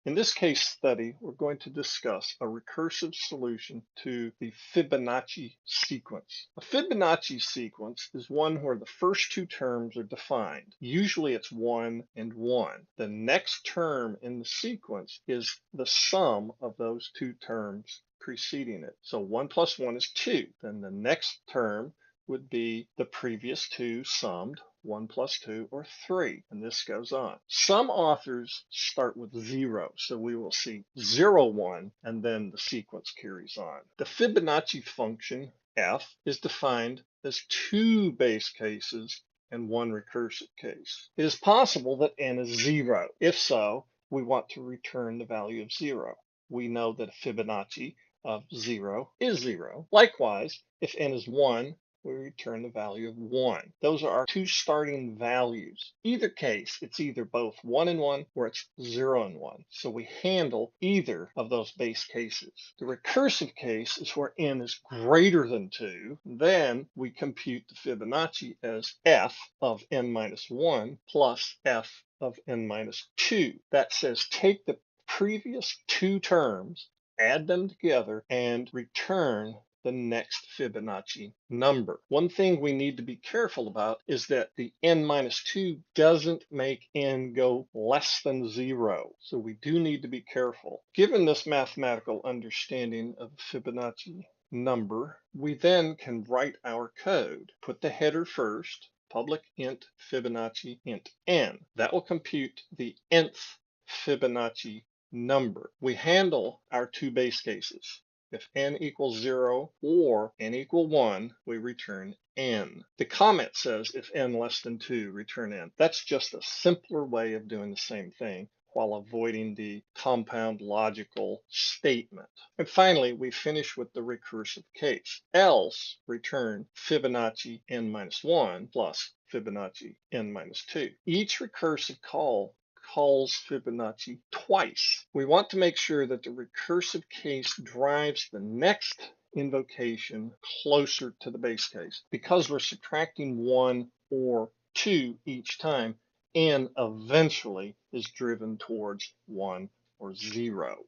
In this case study, we're going to discuss a recursive solution to the Fibonacci sequence. A Fibonacci sequence is one where the first two terms are defined. Usually it's 1 and 1. The next term in the sequence is the sum of those two terms preceding it. So 1 plus 1 is 2. Then the next term would be the previous two summed, 1 plus 2, or 3, and this goes on. Some authors start with 0, so we will see 0, 1, and then the sequence carries on. The Fibonacci function, f, is defined as two base cases and one recursive case. It is possible that n is 0. If so, we want to return the value of 0. We know that a Fibonacci of 0 is 0. Likewise, if n is 1, we return the value of 1. Those are our two starting values. Either case, it's either both 1 and 1 or it's 0 and 1. So we handle either of those base cases. The recursive case is where n is greater than 2. Then we compute the Fibonacci as f of n minus 1 plus f of n minus 2. That says take the previous two terms, add them together, and return the next Fibonacci number. One thing we need to be careful about is that the n minus 2 doesn't make n go less than 0. So we do need to be careful. Given this mathematical understanding of Fibonacci number, we then can write our code. Put the header first, public int Fibonacci int n. That will compute the nth Fibonacci number. We handle our two base cases. If n equals 0 or n equal 1, we return n. The comment says if n less than 2, return n. That's just a simpler way of doing the same thing while avoiding the compound logical statement. And finally, we finish with the recursive case. Else, return Fibonacci n minus 1 plus Fibonacci n minus 2. Each recursive call calls Fibonacci twice. We want to make sure that the recursive case drives the next invocation closer to the base case. Because we're subtracting 1 or 2 each time, n eventually is driven towards 1 or 0.